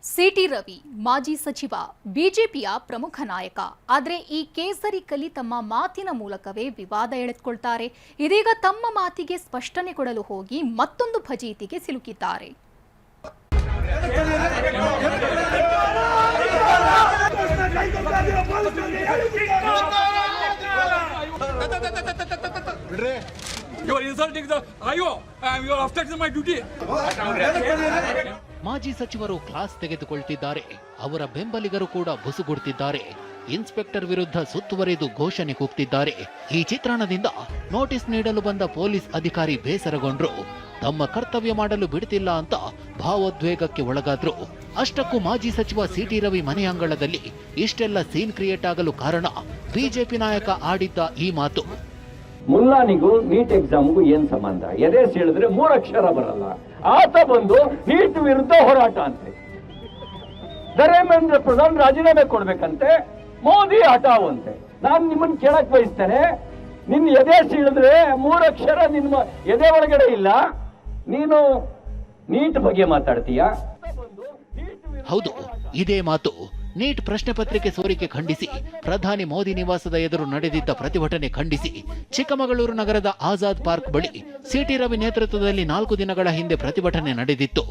City Ravi ಮಾಜಿ ಸಚಿವ ಬಿಜೆಪಿಯ ಪ್ರಮುಖ ನಾಯಕ. ಆದರೆ ಈ ಕೇಸರಿ ಕಲಿ ತಮ್ಮ ಮಾತಿನ ಮೂಲಕವೇ ವಿವಾದ ಎಳೆದುಕೊಳ್ತಾರೆ. ಇದೀಗ ತಮ್ಮ ಮಾತಿಗೆ ಸ್ಪಷ್ಟನೆ ಕೊಡಲು ಹೋಗಿ ಮತ್ತೊಂದು ಫಜೀತಿಗೆ ಸಿಲುಕಿದ್ದಾರೆ. You are insulting the IO. You are obstructing my duty. ಮಾಜಿ ಸಚಿವರು ಕ್ಲಾಸ್ ತೆಗೆದುಕೊಳ್ತಿದ್ದಾರೆ. ಅವರ ಬೆಂಬಲಿಗರು ಕೂಡ ಬುಸುಗುಡುತ್ತಿದ್ದಾರೆ. ಇನ್ಸ್ಪೆಕ್ಟರ್ ವಿರುದ್ಧ ಸುತ್ತುವರಿದು ಘೋಷಣೆ ಕೂಗ್ತಿದ್ದಾರೆ. ಈ ಚಿತ್ರಣದಿಂದ ನೋಟಿಸ್ ನೀಡಲು ಬಂದ ಪೊಲೀಸ್ ಅಧಿಕಾರಿ ಬೇಸರಗೊಂಡ್ರು. ತಮ್ಮ ಕರ್ತವ್ಯ ಮಾಡಲು ಬಿಡ್ತಿಲ್ಲ ಅಂತ ಭಾವೋದ್ವೇಗಕ್ಕೆ ಒಳಗಾದ್ರು. ಅಷ್ಟಕ್ಕೂ ಮಾಜಿ ಸಚಿವ ಸಿಟಿ ರವಿ ಮನೆ ಅಂಗಳದಲ್ಲಿ ಇಷ್ಟೆಲ್ಲ ಸೀನ್ ಕ್ರಿಯೇಟ್ ಆಗಲು ಕಾರಣ ಬಿಜೆಪಿ ನಾಯಕ ಆಡಿದ್ದ ಈ ಮಾತು. ಮುಲ್ಲಾನಿಗೂ ನೀಟ್ ಎಕ್ಸಾಮ್ಗೂ ಏನ್ ಸಂಬಂಧ? ಎದೆ ಹೇಳಿದ್ರೆ 3 ಅಕ್ಷರ ಬರಲ್ಲ. ಆತ ಬಂದು ನೀಟ್ ವಿರುದ್ಧ ಹೋರಾಟ ಅಂತೆ. ಧರ್ಮೇಂದ್ರ ಪ್ರಧಾನ್ ರಾಜೀನಾಮೆ ಕೊಡ್ಬೇಕಂತೆ, ಮೋದಿ ಹಠಾವಂತೆ. ನಾನು ನಿಮ್ಮನ್ನ ಕೇಳಕ್ ಬಯಸ್ತೇನೆ, ನಿನ್ನ ಎದೆ ಹೇಳಿದ್ರೆ 3 ಅಕ್ಷರ ನಿಮ್ಮ ಎದೆ ಒಳಗಡೆ ಇಲ್ಲ, ನೀನು ನೀಟ್ ಬಗ್ಗೆ ಮಾತಾಡ್ತೀಯಾ? ಹೌದು, ಇದೇ ಮಾತು. ನೀಟ್ ಪ್ರಶ್ನೆ ಪತ್ರಿಕೆ ಸೋರಿಕೆ ಖಂಡಿಸಿ ಪ್ರಧಾನಿ ಮೋದಿ ನಿವಾಸದ ಎದುರು ನಡೆದಿದ್ದ ಪ್ರತಿಭಟನೆ ಖಂಡಿಸಿ ಚಿಕ್ಕಮಗಳೂರು ನಗರದ ಆಜಾದ್ ಪಾರ್ಕ್ ಬಳಿ ಸಿಟಿ ರವಿ ನೇತೃತ್ವದಲ್ಲಿ 4 ದಿನಗಳ ಹಿಂದೆ ಪ್ರತಿಭಟನೆ ನಡೆದಿತ್ತು.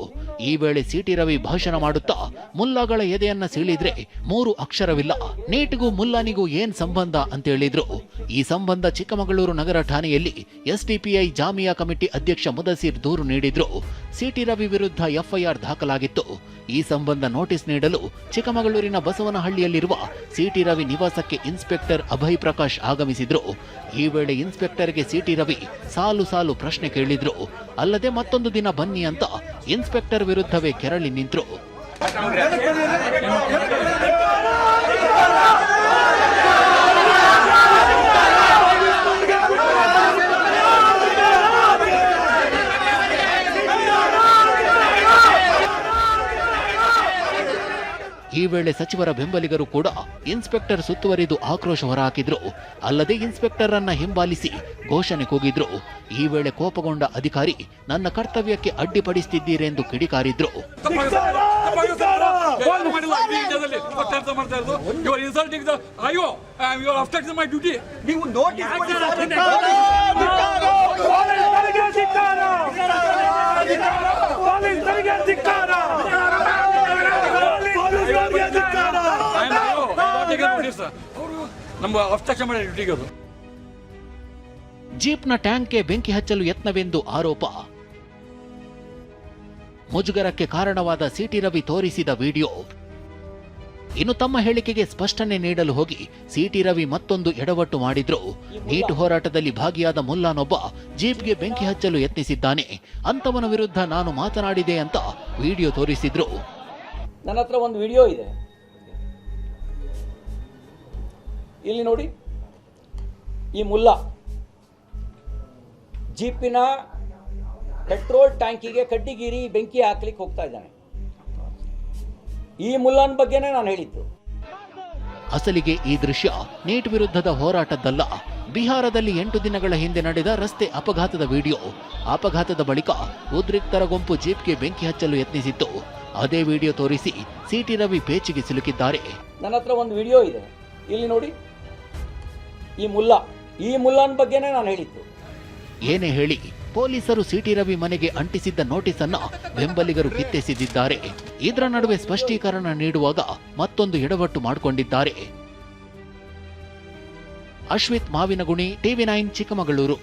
ಈ ವೇಳೆ ಸಿಟಿ ರವಿ ಭಾಷಣ ಮಾಡುತ್ತಾ ಮುಲ್ಲಾಗಳ ಎದೆಯನ್ನ ಸೀಳಿದ್ರೆ 3 ಅಕ್ಷರವಿಲ್ಲ, ನೀಟ್ಗೂ ಮುಲ್ಲಾನಿಗೂ ಏನ್ ಸಂಬಂಧ ಅಂತ ಹೇಳಿದ್ರು. ಈ ಸಂಬಂಧ ಚಿಕ್ಕಮಗಳೂರು ನಗರ ಠಾಣೆಯಲ್ಲಿ ಎಸ್ಡಿಪಿಐ ಜಾಮಿಯಾ ಕಮಿಟಿ ಅಧ್ಯಕ್ಷ ಮುದಸೀರ್ ದೂರು ನೀಡಿದ್ರು. ಸಿಟಿ ರವಿ ವಿರುದ್ಧ ಎಫ್ಐಆರ್ ದಾಖಲಾಗಿತ್ತು. ಈ ಸಂಬಂಧ ನೋಟಿಸ್ ನೀಡಲು ಚಿಕ್ಕಮಗಳೂರಿನ ಬಸವನಹಳ್ಳಿಯಲ್ಲಿರುವ ಸಿಟಿ ರವಿ ನಿವಾಸಕ್ಕೆ ಇನ್ಸ್ಪೆಕ್ಟರ್ ಅಭಯ್ ಪ್ರಕಾಶ್ ಆಗಮಿಸಿದ್ರು. ಈ ವೇಳೆ ಇನ್ಸ್ಪೆಕ್ಟರ್ಗೆ ಸಿಟಿ ರವಿ ಸಾಲು ಸಾಲು ಪ್ರಶ್ನೆ ಕೇಳಿದ್ರು. ಅಲ್ಲದೆ ಮತ್ತೊಂದು ದಿನ ಬನ್ನಿ ಅಂತ ಇನ್ಸ್ಪೆಕ್ಟರ್ ವಿರುದ್ಧವೇ ಕೆರಳಿ ನಿಂತರು. ಈ ವೇಳೆ ಸಚಿವರ ಬೆಂಬಲಿಗರು ಕೂಡ ಇನ್ಸ್ಪೆಕ್ಟರ್ ಸುತ್ತುವರಿದು ಆಕ್ರೋಶ ಹೊರಹಾಕಿದ್ರು. ಅಲ್ಲದೆ ಇನ್ಸ್ಪೆಕ್ಟರ್ ಅನ್ನ ಹಿಂಬಾಲಿಸಿ ಘೋಷಣೆ ಕೂಗಿದ್ರು. ಈ ವೇಳೆ ಕೋಪಗೊಂಡ ಅಧಿಕಾರಿ ನನ್ನ ಕರ್ತವ್ಯಕ್ಕೆ ಅಡ್ಡಿಪಡಿಸುತ್ತಿದ್ದೀರೆಂದು ಕಿಡಿಕಾರಿದ್ರು. ಜೀಪ್ನ ಟ್ಯಾಂಕ್ಗೆ ಬೆಂಕಿ ಹಚ್ಚಲು ಯತ್ನವೆಂದು ಆರೋಪ. ಮುಜುಗರಕ್ಕೆ ಕಾರಣವಾದ ಸಿಟಿ ರವಿ ತೋರಿಸಿದ ವಿಡಿಯೋ. ಇನ್ನು ತಮ್ಮ ಹೇಳಿಕೆಗೆ ಸ್ಪಷ್ಟನೆ ನೀಡಲು ಹೋಗಿ ಸಿಟಿ ರವಿ ಮತ್ತೊಂದು ಎಡವಟ್ಟು ಮಾಡಿದ್ರು. ನೀಟ್ ಹೋರಾಟದಲ್ಲಿ ಭಾಗಿಯಾದ ಮುಲ್ಲಾನೊಬ್ಬ ಜೀಪ್ಗೆ ಬೆಂಕಿ ಹಚ್ಚಲು ಯತ್ನಿಸಿದ್ದಾನೆ, ಅಂತವನ ವಿರುದ್ಧ ನಾನು ಮಾತನಾಡಿದೆ ಅಂತ ವಿಡಿಯೋ ತೋರಿಸಿದ್ರು. ನನ್ನ ಹತ್ರ ಒಂದು ವಿಡಿಯೋ ಇದೆ, ಇಲ್ಲಿ ನೋಡಿ. ಈ ಮುಲ್ಲಾ ಜೀಪಿನ ಪೆಟ್ರೋಲ್ ಟ್ಯಾಂಕಿಗೆ ಕಡ್ಡಿಗೀರಿ ಬೆಂಕಿ ಹಾಕ್ಲಿಕ್ಕೆ ಹೋಗ್ತಾ ಇದ್ದಾನೆ. ಈ ಮುಲ್ಲಾನ್ ಬಗ್ಗೆನೇ ನಾನು ಹೇಳಿದ್ದು. ಅಸಲಿಗೆ ಈ ದೃಶ್ಯ ನೀಟ್ ವಿರುದ್ಧದ ಹೋರಾಟದ್ದಲ್ಲ. ಬಿಹಾರದಲ್ಲಿ 8 ದಿನಗಳ ಹಿಂದೆ ನಡೆದ ರಸ್ತೆ ಅಪಘಾತದ ವಿಡಿಯೋ. ಅಪಘಾತದ ಬಳಿಕ ಉದ್ರಿಕ್ತರ ಗುಂಪು ಜೀಪ್ಗೆ ಬೆಂಕಿ ಹಚ್ಚಲು ಯತ್ನಿಸಿತ್ತು. ಅದೇ ವಿಡಿಯೋ ತೋರಿಸಿ ಸಿಟಿ ರವಿ ಪೇಚಿಗೆ ಸಿಲುಕಿದ್ದಾರೆ. ನನ್ನ ಹತ್ರ ಒಂದು ವಿಡಿಯೋ ಇದೆ, ಇಲ್ಲಿ ನೋಡಿ. ಈ ಮುಲ್ಲಾನ್ ಬಗ್ಗೆನೇ ನಾನು ಹೇಳಿದ್ದು. ಏನೇ ಹೇಳಿ ಪೊಲೀಸರು ಸಿಟಿ ರವಿ ಮನೆಗೆ ಅಂಟಿಸಿದ್ದ ನೋಟಿಸ್ ಅನ್ನ ಬೆಂಬಲಿಗರು ಕಿತ್ತೆಸೆದಿದ್ದಾರೆ. ಇದರ ನಡುವೆ ಸ್ಪಷ್ಟೀಕರಣ ನೀಡುವಾಗ ಮತ್ತೊಂದು ಎಡವಟ್ಟು ಮಾಡಿಕೊಂಡಿದ್ದಾರೆ. ಅಶ್ವಿತ್ ಮಾವಿನಗುಣಿ, ಟಿವಿ9 ಚಿಕ್ಕಮಗಳೂರು.